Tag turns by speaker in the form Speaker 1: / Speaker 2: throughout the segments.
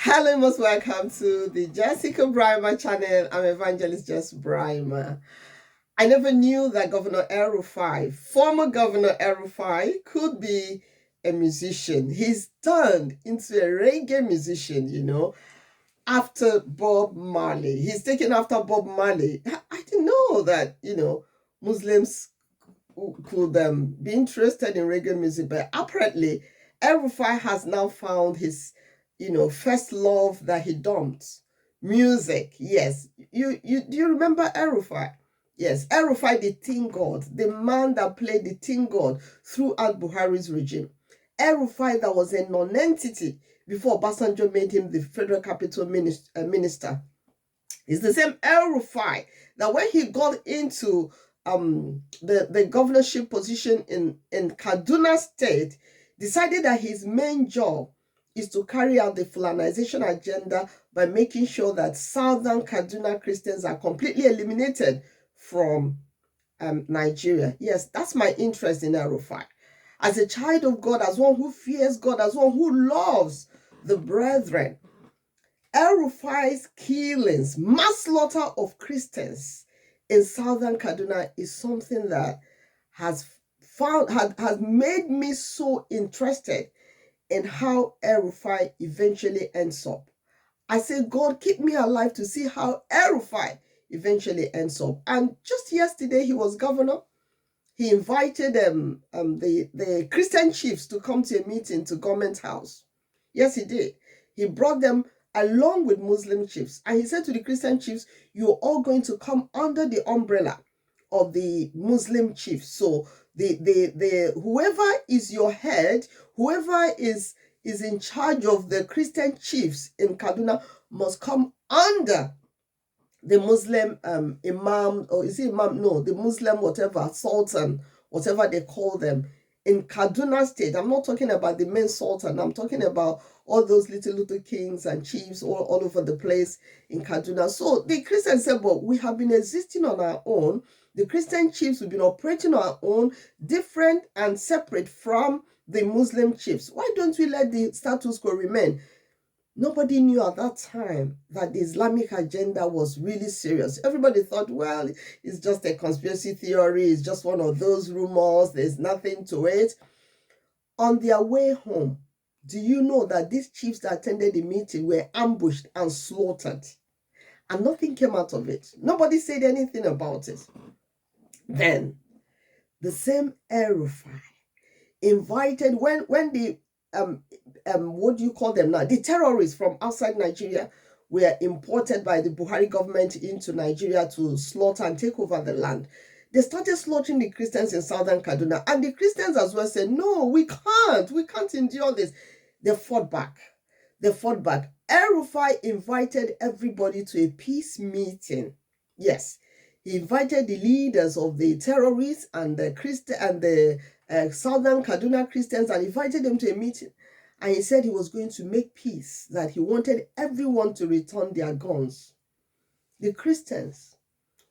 Speaker 1: Hello, most welcome to the Jessica Brimer channel. I'm Evangelist Jess Brimer. I never knew that Governor El-Rufai, former Governor El-Rufai, could be a musician. He's turned into a reggae musician, after Bob Marley. He's taken after Bob Marley. I didn't know that, Muslims could be interested in reggae music, but apparently El-Rufai has now found his, first love that he dumped. Music, yes. You do you remember El-Rufai? Yes, El-Rufai, the Teen God, the man that played the Teen God throughout Buhari's regime. El-Rufai that was a non-entity before Obasanjo made him the Federal Capital Minister. It's the same El-Rufai that when he got into the governorship position in Kaduna State, decided that his main job is to carry out the Fulanization agenda by making sure that southern Kaduna Christians are completely eliminated from Nigeria. Yes, that's my interest in El-Rufai. As a child of God, as one who fears God, as one who loves the brethren, El-Rufai's killings, mass slaughter of Christians in southern Kaduna is something that has made me so interested in how El-Rufai eventually ends up. I say, God, keep me alive to see how El-Rufai eventually ends up. And just yesterday, he was governor. He invited the Christian chiefs to come to a meeting to government house. Yes, he did. He brought them along with Muslim chiefs. And he said to the Christian chiefs, you're all going to come under the umbrella of the Muslim chiefs. So the whoever is your head, whoever is in charge of the Christian chiefs in Kaduna must come under the Muslim imam, or is it imam? No, the Muslim whatever, sultan, whatever they call them in Kaduna State. I'm not talking about the main sultan. I'm talking about all those little kings and chiefs all over the place in Kaduna. So the Christians said, but we have been existing on our own. The Christian chiefs have been operating on our own, different and separate from the Muslim chiefs. Why don't we let the status quo remain? Nobody knew at that time that the Islamic agenda was really serious. Everybody thought, well, it's just a conspiracy theory. It's just one of those rumors. There's nothing to it. On their way home, do you know that these chiefs that attended the meeting were ambushed and slaughtered? And nothing came out of it. Nobody said anything about it. Then, the same El-Rufai invited, when the what do you call them now? The terrorists from outside Nigeria were imported by the Buhari government into Nigeria to slaughter and take over the land. They started slaughtering the Christians in southern Kaduna, and the Christians as well said, no, we can't endure this. They fought back. El-Rufai invited everybody to a peace meeting. Yes, he invited the leaders of the terrorists and the Christian and the southern Kaduna Christians and invited them to a meeting. And he said he was going to make peace, that he wanted everyone to return their guns. The Christians,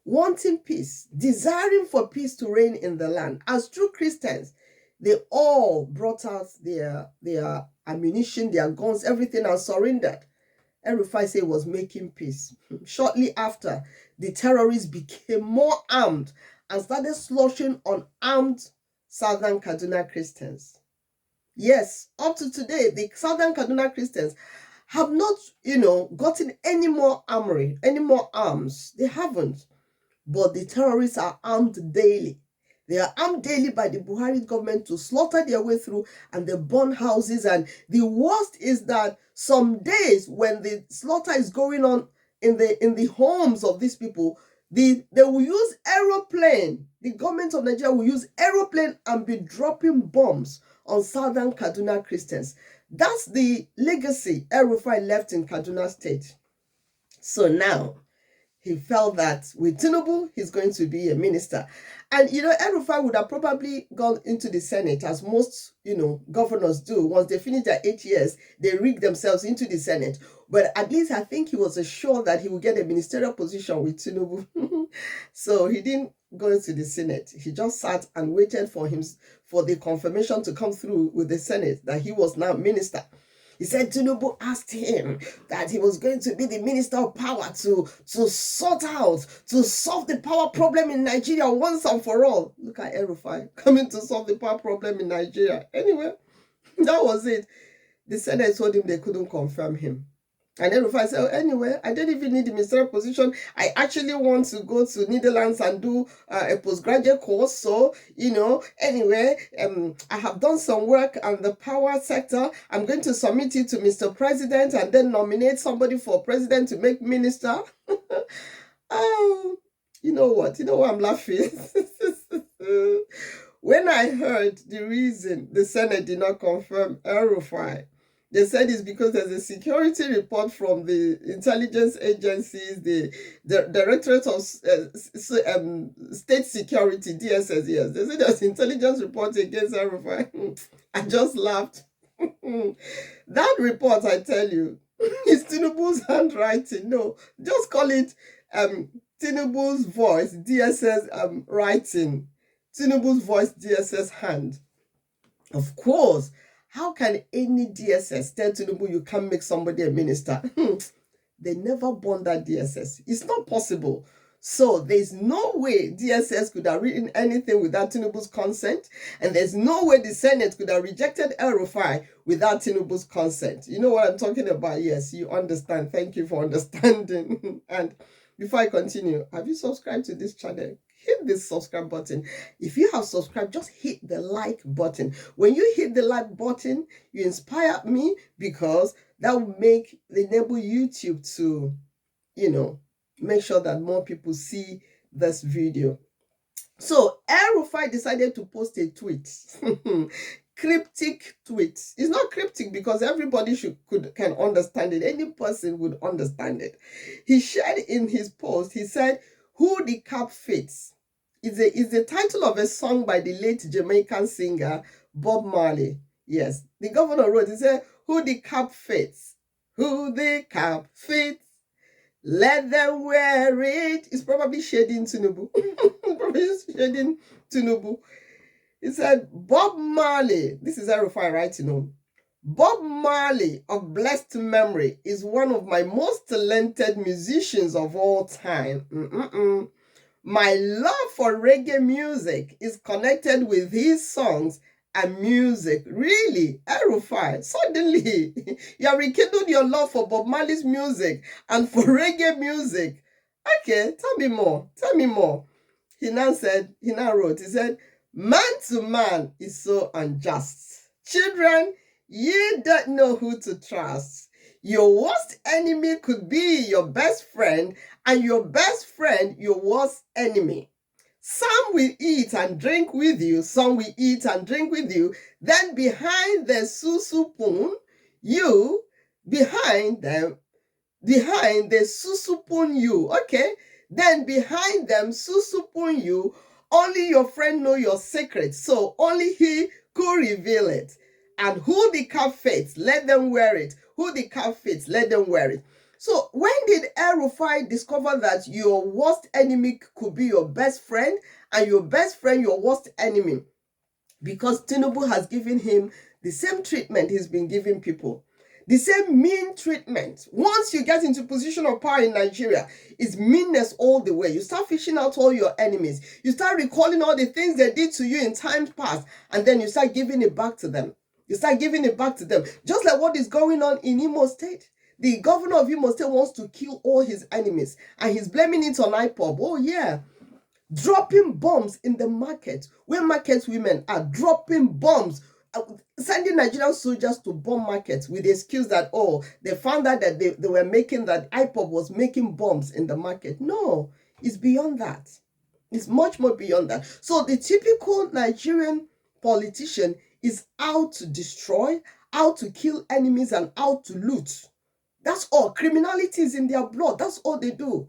Speaker 1: wanting peace, desiring for peace to reign in the land, as true Christians, they all brought out their ammunition, their guns, everything, and surrendered. El-Rufai said was making peace. Shortly after, the terrorists became more armed and started slaughtering unarmed southern Kaduna Christians. Yes, up to today, the southern Kaduna Christians have not, gotten any more armory, any more arms. They haven't. But the terrorists are armed daily. They are armed daily by the Buhari government to slaughter their way through, and they burn houses. And the worst is that some days when the slaughter is going on in the homes of these people, they will use aeroplane. The government of Nigeria will use aeroplane and be dropping bombs on southern Kaduna Christians. That's the legacy El-Rufai left in Kaduna State. So now, he felt that with Tinubu, he's going to be a minister. And, El-Rufai would have probably gone into the Senate, as most, governors do. Once they finish their 8 years, they rig themselves into the Senate. But at least I think he was assured that he would get a ministerial position with Tinubu. So he didn't go to the Senate. He just sat and waited for the confirmation to come through with the Senate that he was now minister. He said Tinubu asked him that he was going to be the minister of power to sort out, to solve the power problem in Nigeria once and for all. Look at El-Rufai coming to solve the power problem in Nigeria. Anyway, that was it. The Senate told him they couldn't confirm him. And then I said, oh, anyway, I don't even need the ministerial position. I actually want to go to Netherlands and do a postgraduate course. So, anyway, I have done some work on the power sector. I'm going to submit it to Mr. President and then nominate somebody for president to make minister. Oh, you know what? You know why I'm laughing? When I heard the reason the Senate did not confirm El-Rufai, they said it's because there's a security report from the intelligence agencies, the Directorate of State Security, DSS, yes. They said there's intelligence report against El-Rufai. I just laughed. That report, I tell you, is Tinubu's handwriting. No, just call it Tinubu's voice, DSS writing. Tinubu's voice, DSS hand. Of course. How can any DSS tell Tinubu you can't make somebody a minister? They never born that DSS. It's not possible. So there's no way DSS could have written anything without Tinubu's consent. And there's no way the Senate could have rejected El-Rufai without Tinubu's consent. You know what I'm talking about? Yes, you understand. Thank you for understanding. And before I continue, have you subscribed to this channel? Hit this subscribe button. If you have subscribed, just hit the like button. When you hit the like button, you inspire me because that will enable YouTube to, make sure that more people see this video. So El-Rufai decided to post a tweet. Cryptic tweet. It's not cryptic because everybody can understand it. Any person would understand it. He shared in his post, he said, "Who the cap fits" is the title of a song by the late Jamaican singer Bob Marley. Yes, the governor wrote, he said, "Who the cap fits, who the cap fits, let them wear it." It's probably shading Tinubu. Probably shading Tinubu. He said, Bob Marley, this is El-Rufai writing on, "Bob Marley of blessed memory is one of my most talented musicians of all time. My love for reggae music is connected with his songs and music." Really, El-Rufai, suddenly you have rekindled your love for Bob Marley's music and for reggae music. Okay, tell me more. Tell me more. He now wrote, he said, "Man to man is so unjust. Children, ye don't know who to trust. Your worst enemy could be your best friend, and your best friend your worst enemy. Some will eat and drink with you, some will eat and drink with you. Then behind the susupun, you, behind the susupun you." Okay, then behind them susupun you, only your friend know your secret, so only he could reveal it. And who the cap fits, let them wear it. Who the cap fits, let them wear it. So when did El-Rufai discover that your worst enemy could be your best friend and your best friend your worst enemy? Because Tinubu has given him the same treatment he's been giving people. The same mean treatment. Once you get into position of power in Nigeria, it's meanness all the way. You start fishing out all your enemies. You start recalling all the things they did to you in times past, and then you start giving it back to them. You start giving it back to them. Just like what is going on in Imo State. The governor of Imo State wants to kill all his enemies, and he's blaming it on IPOB. Oh yeah. Dropping bombs in the market, where market women are dropping bombs, sending Nigerian soldiers to bomb markets with the excuse that, oh, they found out that they were making, that IPOB was making bombs in the market. No, it's beyond that. It's much more beyond that. So the typical Nigerian politician is out to destroy, out to kill enemies, and out to loot. That's all. Criminality is in their blood. That's all they do.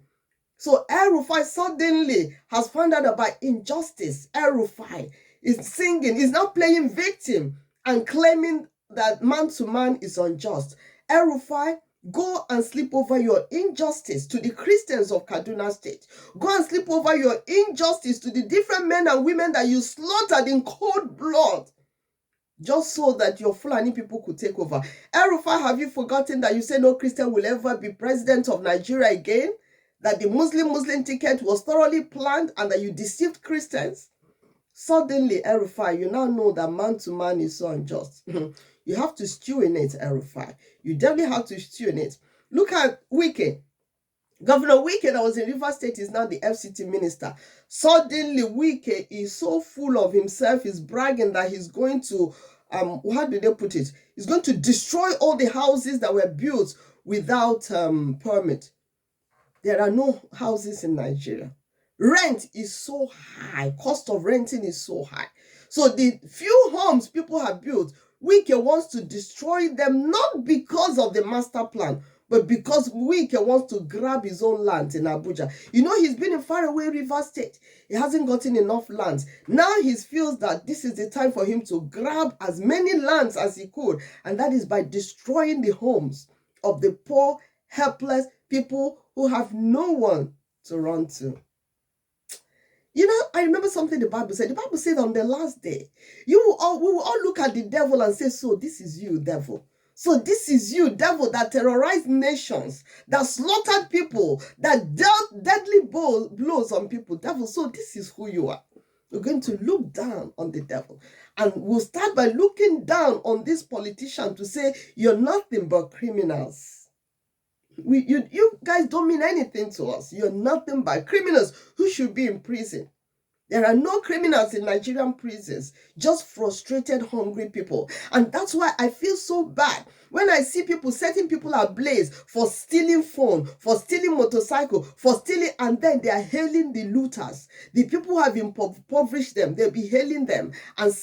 Speaker 1: So El-Rufai suddenly has found out about injustice. El-Rufai is singing, is now playing victim and claiming that man to man is unjust. El-Rufai, go and sleep over your injustice to the Christians of Kaduna State. Go and sleep over your injustice to the different men and women that you slaughtered in cold blood. just so that your Fulani people could take over. El-Rufai, have you forgotten that you said no Christian will ever be president of Nigeria again? That the Muslim ticket was thoroughly planned and that you deceived Christians? Suddenly, El-Rufai, you now know that man to man is so unjust. You have to stew in it, El-Rufai. You definitely have to stew in it. Look at Wike. Governor Wike, that was in Rivers State, is now the FCT minister. Suddenly, Wike is so full of himself, he's bragging that he's going to, how do they put it? He's going to destroy all the houses that were built without permit. There are no houses in Nigeria. Rent is so high. Cost of renting is so high. So the few homes people have built, Wike wants to destroy them, not because of the master plan, but because Wike wants to grab his own land in Abuja. You know, he's been in faraway Rivers State. He hasn't gotten enough lands. Now he feels that this is the time for him to grab as many lands as he could. And that is by destroying the homes of the poor, helpless people who have no one to run to. You know, I remember something the Bible said. The Bible said on the last day, we will all look at the devil and say, so this is you, devil. So this is you, devil, that terrorized nations, that slaughtered people, that dealt deadly blows on people. Devil, so this is who you are. We're going to look down on the devil. And we'll start by looking down on this politician to say, you're nothing but criminals. You guys don't mean anything to us. You're nothing but criminals who should be in prison. There are no criminals in Nigerian prisons, just frustrated, hungry people. And that's why I feel so bad when I see people setting people ablaze for stealing phone, for stealing motorcycle, for stealing, and then they are hailing the looters. The people who have impoverished them, they'll be hailing them and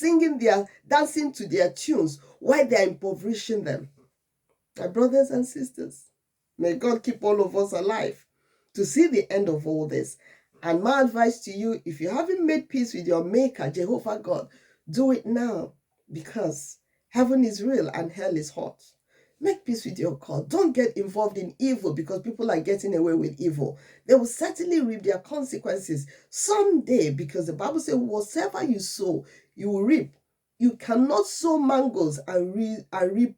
Speaker 1: dancing to their tunes while they're impoverishing them. My brothers and sisters, may God keep all of us alive to see the end of all this. And my advice to you, if you haven't made peace with your maker, Jehovah God, do it now, because heaven is real and hell is hot. Make peace with your God. Don't get involved in evil because people are getting away with evil. They will certainly reap their consequences someday, because the Bible says, whatever you sow, you will reap. You cannot sow mangoes and reap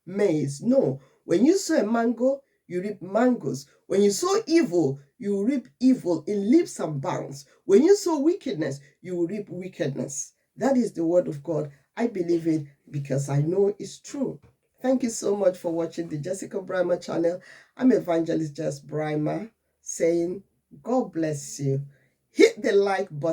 Speaker 1: maize. No. When you sow a mango, you reap mangoes. When you sow evil, you reap evil in leaps and bounds. When you sow wickedness, you will reap wickedness. That is the word of God. I believe it because I know it's true. Thank you so much for watching the Jessica Brimer channel. I'm Evangelist Jess Brimer saying, God bless you. Hit the like button.